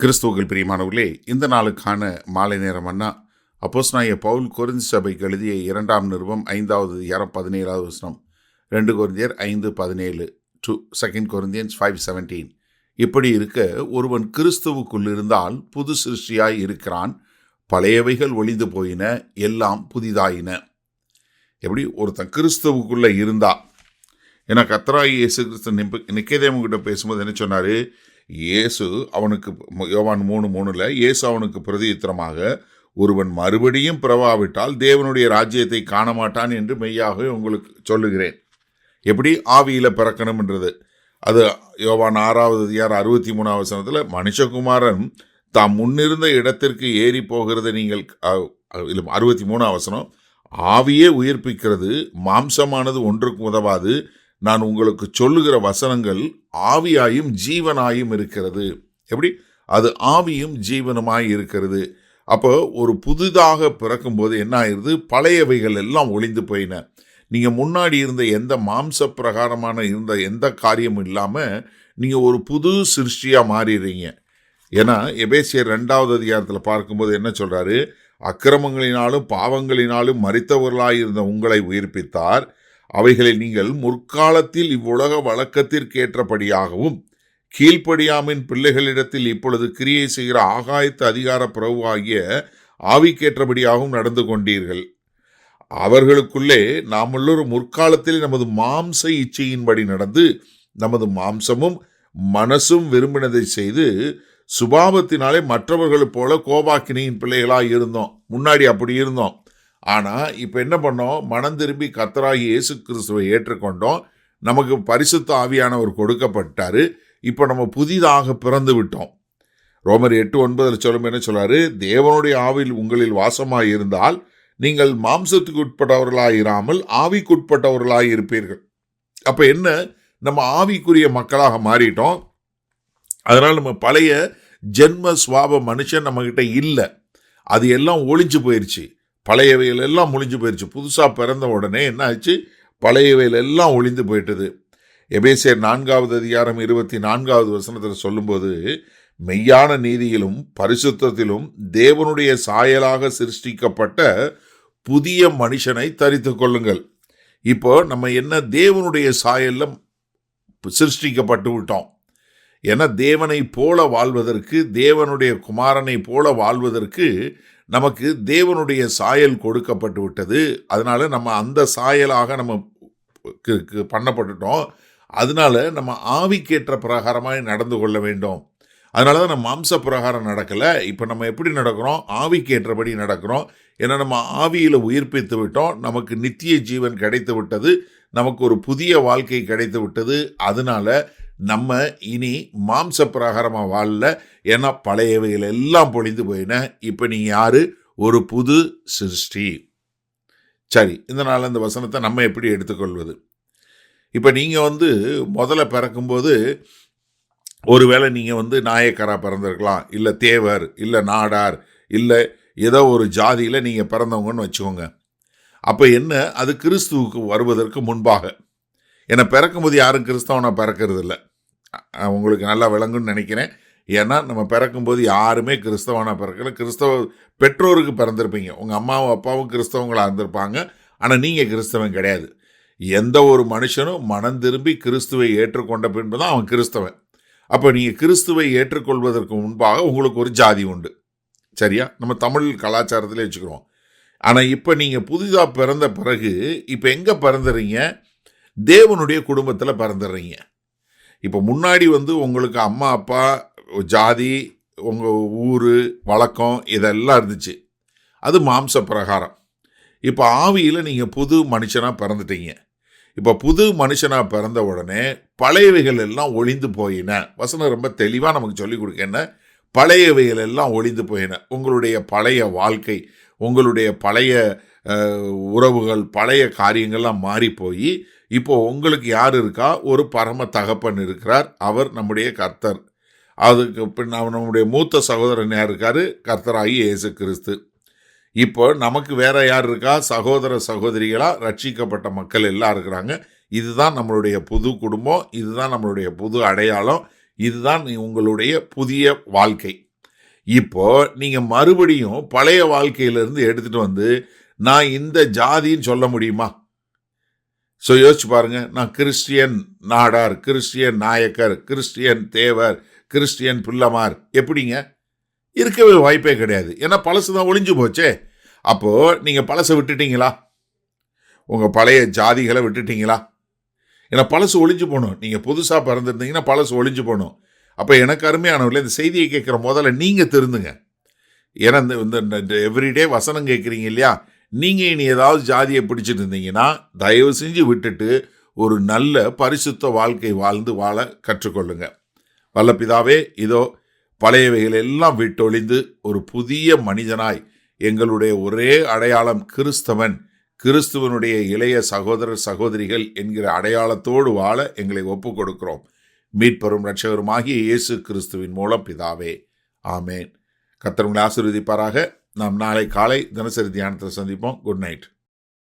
கிறிஸ்துவுக்குள் பிரியமானவர்களே, இந்த நாளுக்கான மாலை நேரம் அண்ணா அப்போஸ்தலனாகிய பவுல் கொரிந்து சபைக்கு எழுதிய 2ஆம் நிருபம் 5வது அதிகாரம் 17வது வசனம். 2 கொரிந்தியர் 5:17 to 2 Corinthians 5:17. இப்படி இருக்க, ஒருவன் கிறிஸ்துவுக்குள் இருந்தால் புது சிருஷ்டியாய் இருக்கிறான், பழையவைகள் ஒழிந்து போயின, எல்லாம் புதிதாயின. எப்படி ஒருத்தன் கிறிஸ்துவுக்குள்ள இருந்தா, ஏன்னா கர்த்தராகிய இயேசு கிறிஸ்து நிக்கதேமுகிட்ட பேசும்போது என்ன சொன்னாரு? இயேசு அவனுக்கு, யோவான் 3:3 இயேசு அவனுக்கு பிரதியுத்தரமாக, ஒருவன் மறுபடியும் பிறவாவிட்டால் தேவனுடைய ராஜ்யத்தை காண மாட்டான் என்று மெய்யாக உங்களுக்கு சொல்லுகிறேன். எப்படி ஆவியில பிறக்கணும்ன்றது, அது யோவான் 6வது அதிகாரம் 63வது வசனத்தில், மனுஷகுமாரன் தாம் முன்னிருந்த இடத்திற்கு ஏறி போகிறத நீங்கள் 63வது வசனம், ஆவியே உயிர்ப்பிக்கிறது, மாம்சமானது ஒன்றுக்கு உதவாது, நான் உங்களுக்கு சொல்லுகிற வசனங்கள் ஆவியாயும் ஜீவனாயும் இருக்கிறது. எப்படி? அது ஆவியும் ஜீவனுமாய் இருக்கிறது. அப்போ ஒரு புதிதாக பிறக்கும்போது என்ன ஆயிருது? பழையவைகள் எல்லாம் ஒழிந்து போயின. நீங்கள் முன்னாடி இருந்த எந்த மாம்ச பிரகாரமான இருந்த எந்த காரியமும் இல்லாமல் நீங்கள் ஒரு புது சிருஷ்டியாக மாறிடுறீங்க. ஏன்னா எபேசியர் 2வது அதிகாரத்தில் பார்க்கும்போது என்ன சொல்கிறாரு? அக்கிரமங்களினாலும் பாவங்களினாலும் மரித்தவர்களாயிருந்த உங்களை உயிர்ப்பித்தார், அவைகளை நீங்கள் முற்காலத்தில் இவ்வுலக வழக்கத்திற்கேற்றபடியாகவும் கீழ்ப்படியாமின் பிள்ளைகளிடத்தில் இப்பொழுது கிரியை செய்கிற ஆகாயத்து அதிகார பிரபுவாகிய ஆவிக்கேற்றபடியாகவும் நடந்து கொண்டீர்கள். அவர்களுக்குள்ளே நாம் எல்லோரும் முற்காலத்தில் நமது மாம்ச இச்சையின்படி நடந்து நமது மாம்சமும் மனசும் விரும்பினதை செய்து சுபாவத்தினாலே மற்றவர்களைப் போல கோபாக்கினியின் பிள்ளைகளாக இருந்தோம். முன்னாடி அப்படி இருந்தோம். ஆனால் இப்போ என்ன பண்ணோம்? மனம் திரும்பி கர்த்தராகிய இயேசு கிறிஸ்துவை ஏற்றுக்கொண்டோம். நமக்கு பரிசுத்த ஆவியானவர் கொடுக்கப்பட்டார். இப்போ நம்ம புதிதாக பிறந்து விட்டோம். ரோமர் 8:9 சொல்லும் என்ன சொல்றாரு? தேவனுடைய ஆவியில் உங்களில் வாசமாய் இருந்தால் நீங்கள் மாம்சத்துக்கு உட்பட்டவர்களாக இராமல் ஆவிக்குட்பட்டவர்களாக இருப்பீர்கள். அப்போ என்ன? நம்ம ஆவிக்குரிய மக்களாக மாறிட்டோம். அதனால் நம்ம பழைய ஜென்ம சுவாப மனுஷன் நம்மகிட்ட இல்லை. அது எல்லாம் ஒழிஞ்சு போயிடுச்சு. பழையவைகள் எல்லாம் ஒழிஞ்சு போயிடுச்சு. புதுசாக பிறந்த உடனே என்ன ஆச்சு? பழையவைகள் எல்லாம் ஒழிந்து போயிட்டது. எபேசியர் 4வது அதிகாரம் 24வது வசனத்தில் சொல்லும்போது, மெய்யான நீதியிலும் பரிசுத்தத்திலும் தேவனுடைய சாயலாக சிருஷ்டிக்கப்பட்ட புதிய மனுஷனை தரித்து கொள்ளுங்கள். இப்போ நம்ம என்ன? தேவனுடைய சாயலில் சிருஷ்டிக்கப்பட்டு விட்டோம். ஏன்னா தேவனை போல வாழ்வதற்கு, தேவனுடைய குமாரனை போல வாழ்வதற்கு நமக்கு தேவனுடைய சாயல் கொடுக்கப்பட்டு விட்டது. அதனால நம்ம அந்த சாயலாக நம்ம பண்ணப்பட்டுட்டோம். அதனால நம்ம ஆவிக்கேற்ற பிரகாரமாக நடந்து கொள்ள வேண்டும். அதனால தான் நம்ம மாம்ச பிரகாரம் நடக்கலை. இப்போ நம்ம எப்படி நடக்கிறோம்? ஆவிக்கேற்றபடி நடக்கிறோம். ஏன்னா நம்ம ஆவியில் உயிர்ப்பித்து விட்டோம். நமக்கு நித்திய ஜீவன் கிடைத்து விட்டது. நமக்கு ஒரு புதிய வாழ்க்கை கிடைத்து விட்டது. அதனால நம்ம இனி மாம்ச பிரகாரமாக வாழல. ஏன்னா பழையவைகள் எல்லாம் பொழிந்து போயின. இப்போ நீங்கள் யாரு? ஒரு புது சிருஷ்டி. சரி, இந்த நாள் இந்த வசனத்தை நம்ம எப்படி எடுத்துக்கொள்வது? இப்போ நீங்கள் முதல்ல பிறக்கும்போது ஒருவேளை நீங்கள் நாயக்கராக பிறந்திருக்கலாம், இல்லை தேவர், இல்லை நாடார், இல்லை ஏதோ ஒரு ஜாதியில் நீங்கள் பிறந்தவங்கன்னு வச்சுக்கோங்க. அப்போ என்ன? அது கிறிஸ்துவுக்கு வருவதற்கு முன்பாக. ஏன்னா பிறக்கும்போது யாரும் கிறிஸ்தவனாக பிறக்கிறது இல்லை. உங்களுக்கு நல்லா விளங்குன்னு நினைக்கிறேன். ஏன்னா நம்ம பிறக்கும்போது யாருமே கிறிஸ்தவனாக பிறக்கல. கிறிஸ்தவ பெற்றோருக்கு பிறந்திருப்பீங்க. உங்கள் அம்மாவும் அப்பாவும் கிறிஸ்தவங்களாக இருந்திருப்பாங்க. ஆனால் நீங்கள் கிறிஸ்தவன் கிடையாது. எந்த ஒரு மனுஷனும் மனம் திரும்பி கிறிஸ்துவை ஏற்றுக்கொண்ட பின்பு தான் அவன் கிறிஸ்தவன். அப்போ நீங்கள் கிறிஸ்துவை ஏற்றுக்கொள்வதற்கு முன்பாக உங்களுக்கு ஒரு ஜாதி உண்டு. சரியா? நம்ம தமிழ் கலாச்சாரத்திலே வச்சுக்கிறோம். ஆனால் இப்போ நீங்கள் புதிதாக பிறந்த பிறகு இப்போ எங்கே பிறந்துறீங்க? தேவனுடைய குடும்பத்தில் பிறந்துடுறீங்க. இப்போ முன்னாடி உங்களுக்கு அம்மா அப்பா ஜாதி, உங்கள் ஊர் வழக்கம் இதெல்லாம் இருந்துச்சு. அது மாம்ச பிரகாரம். இப்போ ஆவியில் நீங்கள் புது மனுஷனாக பிறந்துட்டீங்க. இப்போ புது மனுஷனாக பிறந்த உடனே பழையவைகள் எல்லாம் ஒழிந்து போயின. வசனம் ரொம்ப தெளிவாக நமக்கு சொல்லிக் கொடுக்க என்ன? பழையவைகள் எல்லாம் ஒழிந்து போயின. உங்களுடைய பழைய வாழ்க்கை, உங்களுடைய பழைய உறவுகள், பழைய காரியங்கள்லாம் மாறி போய் இப்போ உங்களுக்கு யார் இருக்கா? ஒரு பரம தகப்பன் இருக்கிறார். அவர் நம்முடைய கர்த்தர். அதுக்கு பின் நம்முடைய மூத்த சகோதரன் யார் இருக்காரு? கர்த்தராகி இயேசு கிறிஸ்து. இப்போ நமக்கு வேற யார் இருக்கா? சகோதர சகோதரிகளாக ரட்சிக்கப்பட்ட மக்கள் எல்லாம் இருக்கிறாங்க. இதுதான் நம்மளுடைய புது குடும்பம். இதுதான் நம்மளுடைய புது அடையாளம். இதுதான் உங்களுடைய புதிய வாழ்க்கை. இப்போ நீங்க மறுபடியும் பழைய வாழ்க்கையிலிருந்து எடுத்துட்டு வந்து நான் இந்த ஜாதின்னு சொல்ல முடியுமா? ஸோ யோசிச்சு பாருங்க. நான் Christian Nadar, Christian Nayakkar, Christian Thevar, Christian Pillaimar, எப்படிங்க? இருக்கவே வாய்ப்பே கிடையாது. ஏன்னா பழசு தான் ஒளிஞ்சு போச்சே. அப்போ நீங்க பழசை விட்டுட்டீங்களா? உங்க பழைய ஜாதிகளை விட்டுட்டீங்களா? ஏன்னா பழசு ஒளிஞ்சு போகணும். நீங்க புதுசா பிறந்திருந்தீங்கன்னா பழசு ஒளிஞ்சு போகணும். அப்ப எனக்கு அருமையானவர்களே, இந்த செய்தியை கேட்கிற முதல்ல நீங்க திருந்துங்க. ஏன்னா இந்த எவ்ரிடே வசனம் கேட்குறீங்க இல்லையா? நீங்க இனி ஏதாவது ஜாதியை பிடிச்சிட்டு இருந்தீங்கன்னா தயவு செஞ்சு விட்டுட்டு ஒரு நல்ல பரிசுத்த வாழ்க்கை வாழ்ந்து வாழ கற்றுக்கொள்ளுங்க. வல்ல பிதாவே, இதோ பழையவைகள் எல்லாம் விட்டொழிந்து ஒரு புதிய மனிதனாய் எங்களுடைய ஒரே அடையாளம் கிறிஸ்தவன், கிறிஸ்துவனுடைய இளைய சகோதரர் சகோதரிகள் என்கிற அடையாளத்தோடு வாழ எங்களை ஒப்புக் கொடுக்கிறோம். மீட்பெரும் இரட்சகருமாகிய இயேசு கிறிஸ்துவின் மூலம் பிதாவே, ஆமேன். கர்த்தர் உங்களை ஆசீர்வதிப்பாராக. நாம் நாளை காலை தினசரி தியானத்தில் சந்திப்போம். Good night.